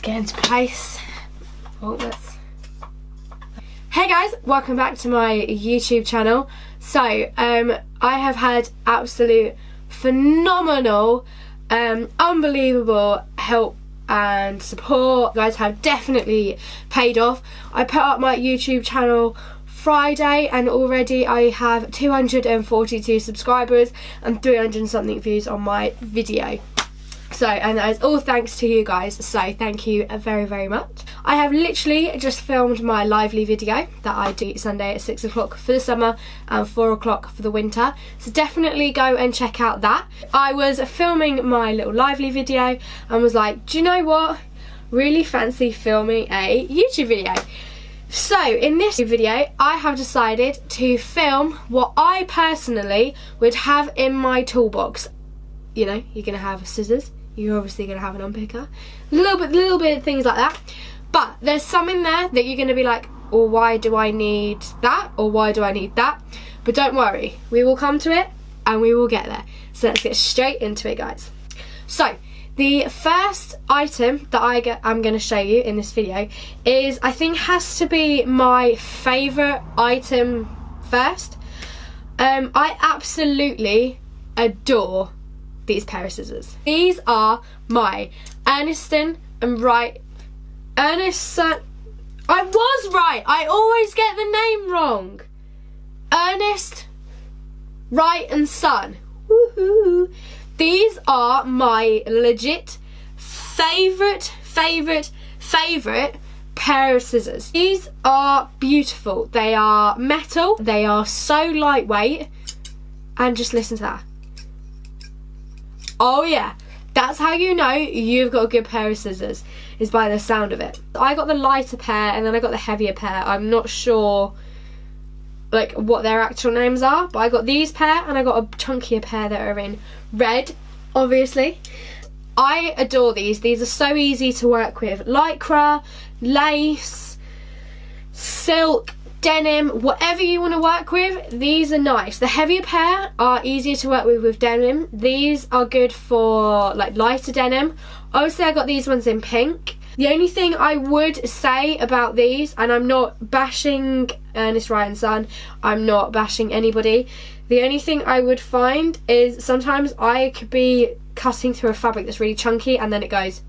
get into place. Hey guys, welcome back to my YouTube channel. So I have had absolute phenomenal, unbelievable help and support. You guys have definitely paid off. I put up my YouTube channel Friday and already I have 242 subscribers and 300 and something views on my video. So, and that is all thanks to you guys, so thank you very, very much. I have literally just filmed my lively video that I do Sunday at 6 o'clock for the summer and 4 o'clock for the winter. So definitely go and check out that. I was filming my little lively video and was like, do you know what? Really fancy filming a YouTube video. So in this video, I have decided to film what I personally would have in my toolbox. You know, you're gonna have scissors, you're obviously gonna have an unpicker, little bit of things like that. But there's some in there that you're gonna be like, or why do I need that? Or why do I need that? But don't worry, we will come to it and we will get there. So let's get straight into it, guys. So the first item that I'm gonna show you in this video is, I think, has to be my favorite item first. I absolutely adore these pair of scissors. These are my Ernest Son. I was right. I always get the name wrong. Ernest Wright and Son. Woohoo! These are my legit favorite pair of scissors. These are beautiful. They are metal. They are so lightweight. And just listen to that. Oh yeah, that's how you know you've got a good pair of scissors, is by the sound of it. I got the lighter pair and then I got the heavier pair. I'm not sure like what their actual names are, but I got these pair and I got a chunkier pair that are in red, obviously. I adore these. These are so easy to work with. Lycra, lace, silk, denim, whatever you want to work with, these are nice. The heavier pair are easier to work with denim. These are good for like lighter denim. Obviously I got these ones in pink. The only thing I would say about these, and I'm not bashing Ernest Wright and Son, I'm not bashing anybody, the only thing I would find is sometimes I could be cutting through a fabric that's really chunky and then it goes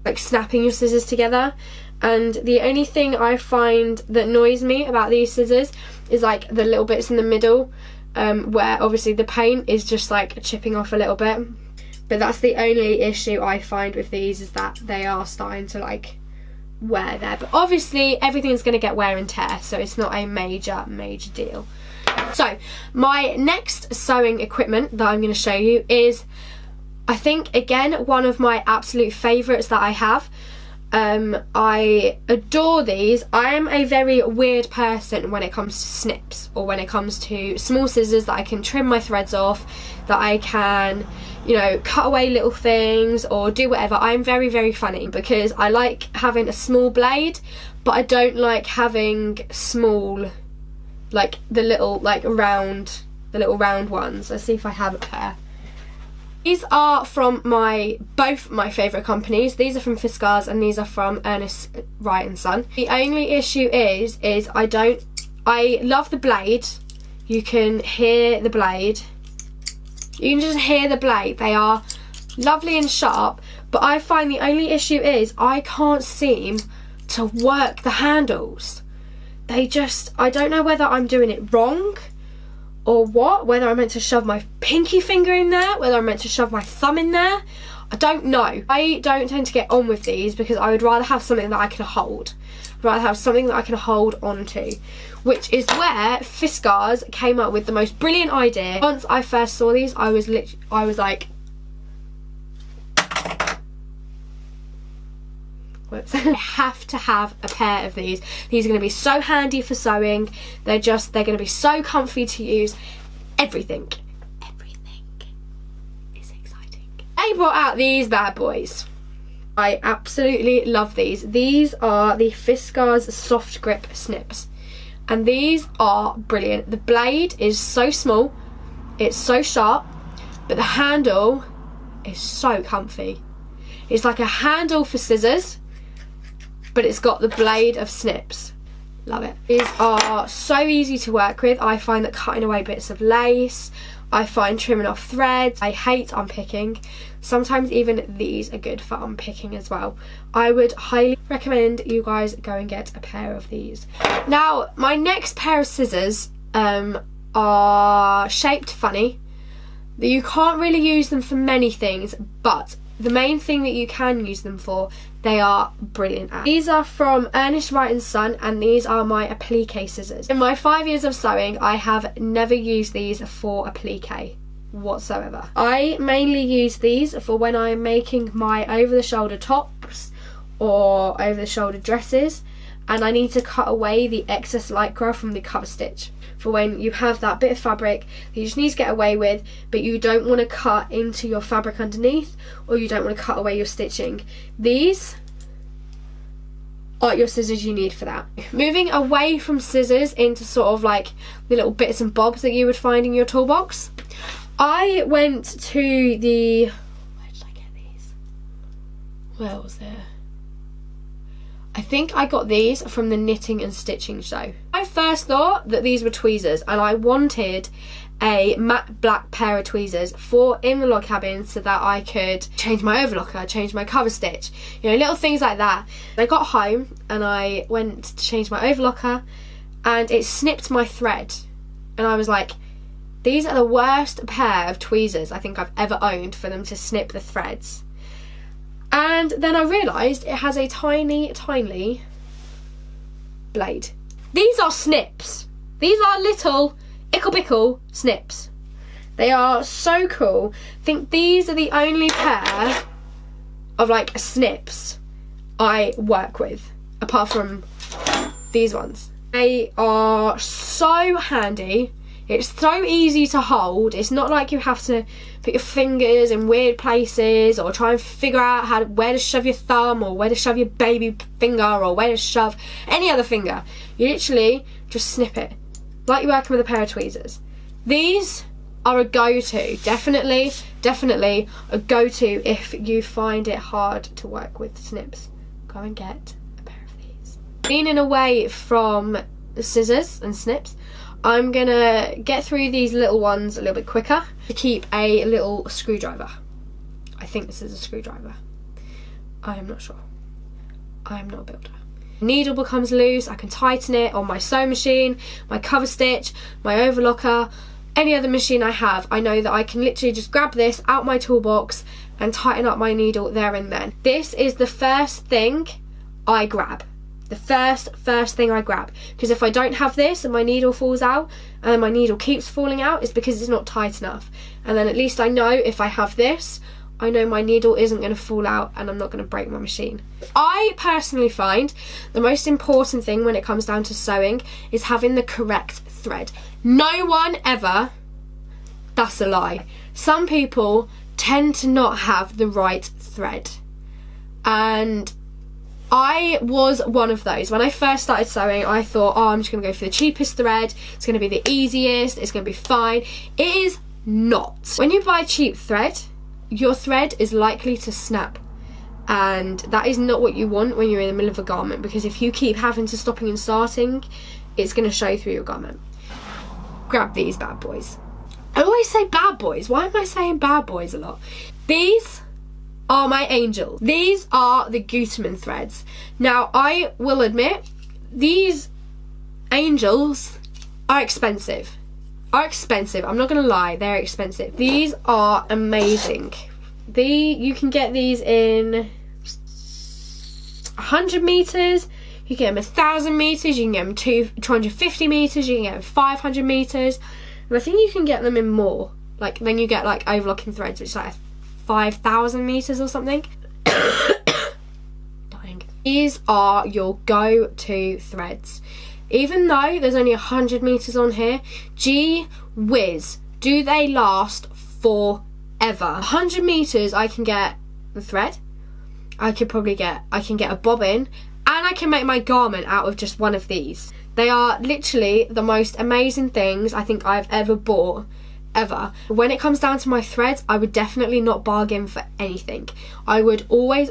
like snapping your scissors together. And the only thing I find that annoys me about these scissors is like the little bits in the middle where obviously the paint is just like chipping off a little bit. But that's the only issue I find with these, is that they are starting to like wear there. But obviously everything's going to get wear and tear, so it's not a major deal. So my next sewing equipment that I'm going to show you is, I think, again, one of my absolute favourites that I have. I adore these. I am a very weird person when it comes to snips, or when it comes to small scissors that I can trim my threads off, that I can, you know, cut away little things or do whatever. I'm very funny because I like having a small blade, but I don't like having small, like the little round ones. Let's see if I have a pair. These are from both my favourite companies. These are from Fiskars and these are from Ernest Wright and Son. The only issue is I love the blade. You can hear the blade. You can just hear the blade. They are lovely and sharp, but I find the only issue is I can't seem to work the handles. I don't know whether I'm doing it wrong or what, whether I'm meant to shove my pinky finger in there, whether I'm meant to shove my thumb in there. I don't know. I don't tend to get on with these because I would rather have something that I can hold. I'd rather have something that I can hold onto, which is where Fiskars came up with the most brilliant idea. Once I first saw these, I was like, whoops. I have to have a pair of these. These are going to be so handy for sewing. They're going to be so comfy to use. Everything is exciting. I brought out these bad boys. I absolutely love these. These are the Fiskars Soft Grip Snips, and these are brilliant. The blade is so small, it's so sharp, but the handle is so comfy. It's like a handle for scissors, but it's got the blade of snips. Love it. These are so easy to work with. I find that cutting away bits of lace, I find trimming off threads. I hate unpicking. Sometimes even these are good for unpicking as well. I would highly recommend you guys go and get a pair of these. Now, my next pair of scissors are shaped funny. You can't really use them for many things, but the main thing that you can use them for, they are brilliant at. These are from Ernest Wright & Son, and these are my applique scissors. In my 5 years of sewing, I have never used these for applique whatsoever. I mainly use these for when I'm making my over-the-shoulder tops or over-the-shoulder dresses, and I need to cut away the excess lycra from the cover stitch. For when you have that bit of fabric that you just need to get away with, but you don't want to cut into your fabric underneath, or you don't want to cut away your stitching. These are your scissors you need for that. Moving away from scissors into sort of like the little bits and bobs that you would find in your toolbox, I went to the... Where did I get these? Where was there? I think I got these from the Knitting and Stitching Show. I first thought that these were tweezers, and I wanted a matte black pair of tweezers for in the log cabin so that I could change my overlocker, change my cover stitch, you know, little things like that. I got home and I went to change my overlocker and it snipped my thread, and I was like, these are the worst pair of tweezers I think I've ever owned for them to snip the threads. And then I realised it has a tiny, tiny blade. These are snips. These are little ickle-bickle snips. They are so cool. I think these are the only pair of like snips I work with, apart from these ones. They are so handy. It's so easy to hold. It's not like you have to put your fingers in weird places or try and figure out where to shove your thumb or where to shove your baby finger or where to shove any other finger. You literally just snip it, like you're working with a pair of tweezers. These are a go-to, definitely a go-to if you find it hard to work with snips. Go and get a pair of these. Leaning away from scissors and snips, I'm gonna get through these little ones a little bit quicker to keep a little screwdriver. I think this is a screwdriver. I am not sure. I am not a builder. Needle becomes loose, I can tighten it on my sewing machine, my cover stitch, my overlocker, any other machine I have. I know that I can literally just grab this out my toolbox and tighten up my needle there and then. This is the first thing I grab. The first thing I grab, because if I don't have this and my needle falls out and then my needle keeps falling out, it's because it's not tight enough. And then at least I know if I have this, I know my needle isn't going to fall out and I'm not going to break my machine. I personally find the most important thing when it comes down to sewing is having the correct thread. No one ever, that's a lie. Some people tend to not have the right thread, and I was one of those. When I first started sewing, I thought, oh, I'm just going to go for the cheapest thread. It's going to be the easiest. It's going to be fine. It is not. When you buy cheap thread, your thread is likely to snap. And that is not what you want when you're in the middle of a garment, because if you keep having to stopping and starting, it's going to show through your garment. Grab these bad boys. I always say bad boys. Why am I saying bad boys a lot? These are my angels. These are the Gutermann threads. Now, I will admit, these angels are expensive. I'm not gonna lie, they're expensive. These are amazing. You can get these in 100 meters, you can get them 1,000 meters, you can get them 250 meters, you can get them 500 meters, and I think you can get them in more. Like, then you get like overlocking threads, which is like 5,000 meters or something. Dying. These are your go-to threads. Even though there's only 100 meters on here, gee whiz, do they last forever. 100 meters I can get the thread, I can get a bobbin, and I can make my garment out of just one of these. They are literally the most amazing things I think I've ever bought ever. When it comes down to my threads, I would definitely not bargain for anything. I would always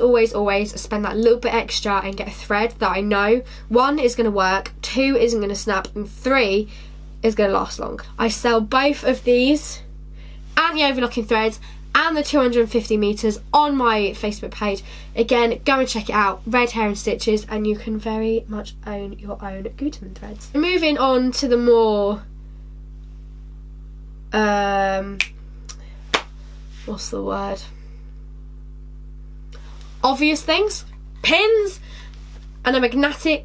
spend that little bit extra and get a thread that I know, 1, is going to work, 2, isn't going to snap, and 3, is going to last long. I sell both of these and the overlocking threads and the 250 meters on my Facebook page. Again, go and check it out, Red Hair and Stitches, and you can very much own your own Gutermann threads. Moving on to the more what's the word? Obvious things. Pins and a magnetic?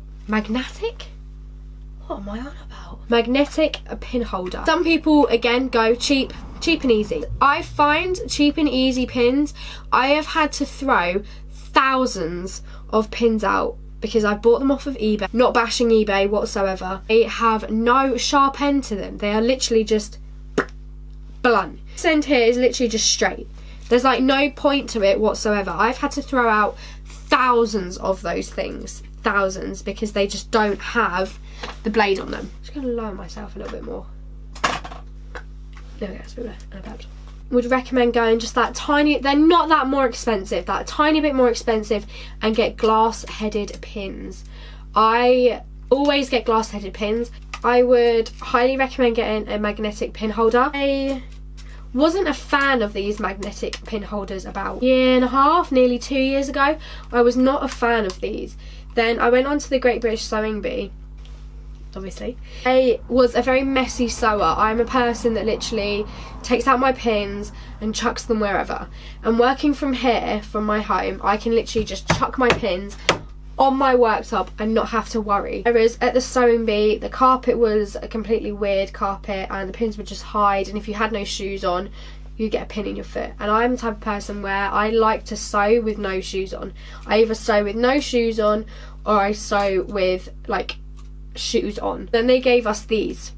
What am I on about? Magnetic pin holder. Some people, again, go cheap and easy. I find cheap and easy pins, I have had to throw thousands of pins out because I bought them off of eBay. Not bashing eBay whatsoever. They have no sharp end to them. They are literally just blunt. This end here is literally just straight. There's like no point to it whatsoever. I've had to throw out thousands of those things. Thousands, because they just don't have the blade on them. I'm just going to lower myself a little bit more. There we go, it's a bit better. Would recommend going just that tiny, they're not that more expensive, that tiny bit more expensive, and get glass headed pins. I always get glass headed pins. I would highly recommend getting a magnetic pin holder. I wasn't a fan of these magnetic pin holders about a year and a half, nearly 2 years ago. I was not a fan of these. Then I went on to the Great British Sewing Bee, obviously. I was a very messy sewer. I'm a person that literally takes out my pins and chucks them wherever. And working from here, from my home, I can literally just chuck my pins on my worktop and not have to worry. Whereas at the Sewing Bee, the carpet was a completely weird carpet and the pins would just hide, and if you had no shoes on, you get a pin in your foot. And I'm the type of person where I like to sew with no shoes on. I either sew with no shoes on or I sew with like shoes on. Then they gave us these,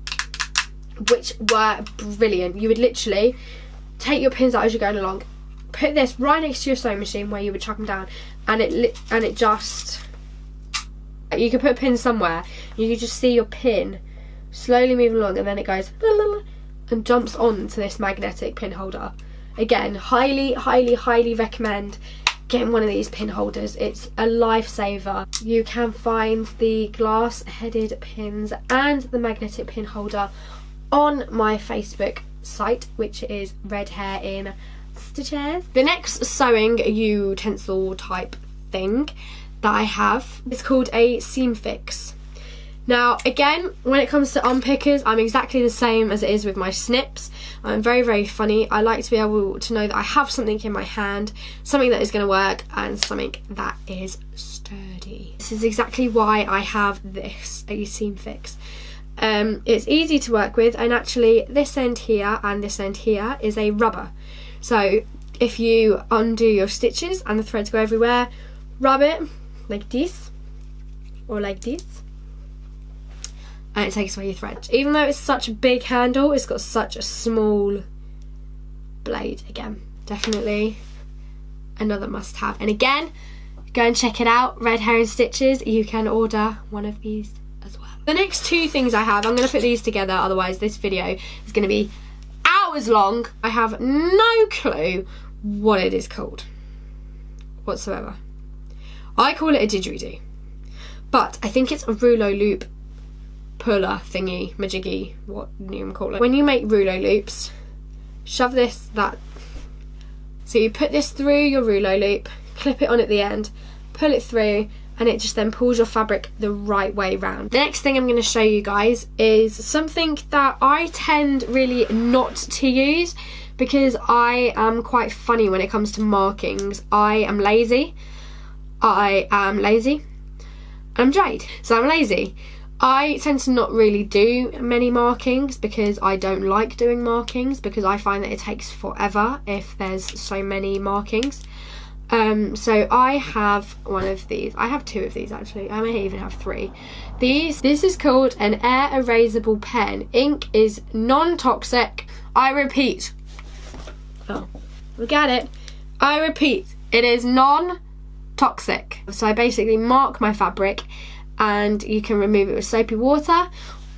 which were brilliant. You would literally take your pins out as you're going along, put this right next to your sewing machine where you would chuck them down, and it just, you could put a pin somewhere, you could just see your pin slowly moving along, and then it goes and jumps onto this magnetic pin holder. Again, highly recommend getting one of these pin holders. It's a lifesaver. You can find the glass headed pins and the magnetic pin holder on my Facebook site, which is Red Hair in Stitches. The next sewing utensil type thing that I have is called a seam fix. Now again, when it comes to unpickers, I'm exactly the same as it is with my snips. I'm very funny. I like to be able to know that I have something in my hand, something that is going to work, and something that is sturdy. This is exactly why I have this, a seam fix. It's easy to work with, and actually this end here and this end here is a rubber. So if you undo your stitches and the threads go everywhere, rub it like this or like this, and it takes away your thread. Even though it's such a big handle, it's got such a small blade. Again, definitely another must have. And again, go and check it out, Red Hair and Stitches. You can order one of these as well. The next two things I have, I'm going to put these together, otherwise this video is going to be hours long. I have no clue what it is called whatsoever. I call it a didgeridoo, but I think it's a rouleau loop puller thingy majiggy, what you call it. When you make rouleau loops, shove that, so you put this through your rouleau loop, clip it on at the end, pull it through, and it just then pulls your fabric the right way round. The next thing I'm going to show you guys is something that I tend really not to use because I am quite funny when it comes to markings. I am lazy. I'm Jade, so I'm lazy. I tend to not really do many markings because I don't like doing markings, because I find that it takes forever if there's so many markings. So I have one of these. I have two of these actually. I may even have three. This is called an air erasable pen. Ink is non-toxic. I repeat. Oh, look at it. I repeat, it is non-toxic. So I basically mark my fabric, and you can remove it with soapy water,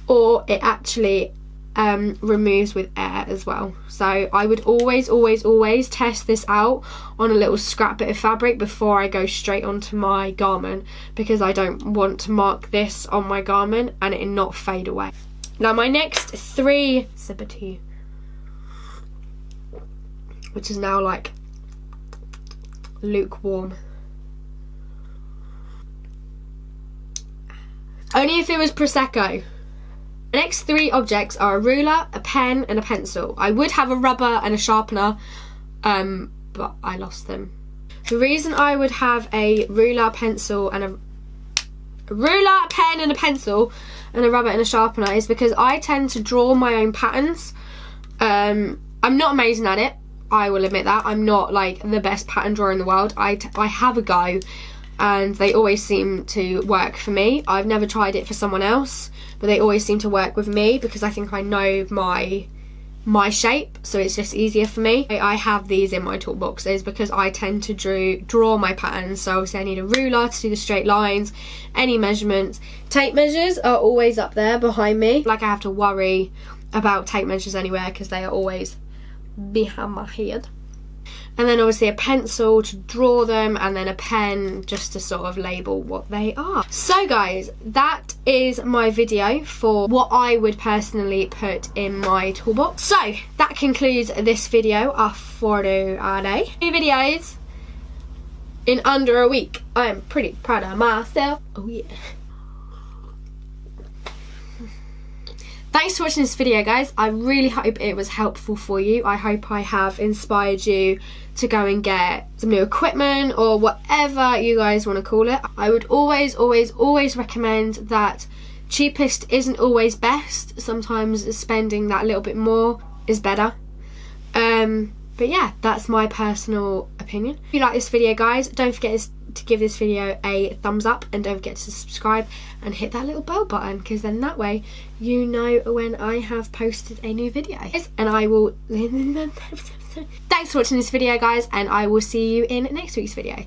or it actually removes with air as well. So I would always test this out on a little scrap bit of fabric before I go straight onto my garment, because I don't want to mark this on my garment and it not fade away. Now my next 3 sip of tea, which is now like lukewarm. Only if it was Prosecco. The next 3 objects are a ruler, a pen and a pencil. I would have a rubber and a sharpener, but I lost them. The reason I would have a ruler, pencil and a pen and a pencil and a rubber and a sharpener is because I tend to draw my own patterns. I'm not amazing at it, I will admit that. I'm not like the best pattern drawer in the world. I have a go and they always seem to work for me. I've never tried it for someone else, but they always seem to work with me because I think I know my shape, so it's just easier for me. I have these in my toolboxes because I tend to draw my patterns. So obviously I need a ruler to do the straight lines, any measurements. Tape measures are always up there behind me. Like I have to worry about tape measures anywhere because they are always behind my head. And then obviously a pencil to draw them, and then a pen just to sort of label what they are. So guys, that is my video for what I would personally put in my toolbox. So that concludes this video for today. 2 videos in under a week. I am pretty proud of myself. Oh yeah. Thanks for watching this video, guys. I really hope it was helpful for you. I hope I have inspired you to go and get some new equipment or whatever you guys want to call it. I would always recommend that cheapest isn't always best. Sometimes spending that little bit more is better. But yeah, that's my personal opinion. If you like this video, guys, don't forget to give this video a thumbs up, and don't forget to subscribe and hit that little bell button, because then that way you know when I have posted a new video. And I will thanks for watching this video, guys, and I will see you in next week's video.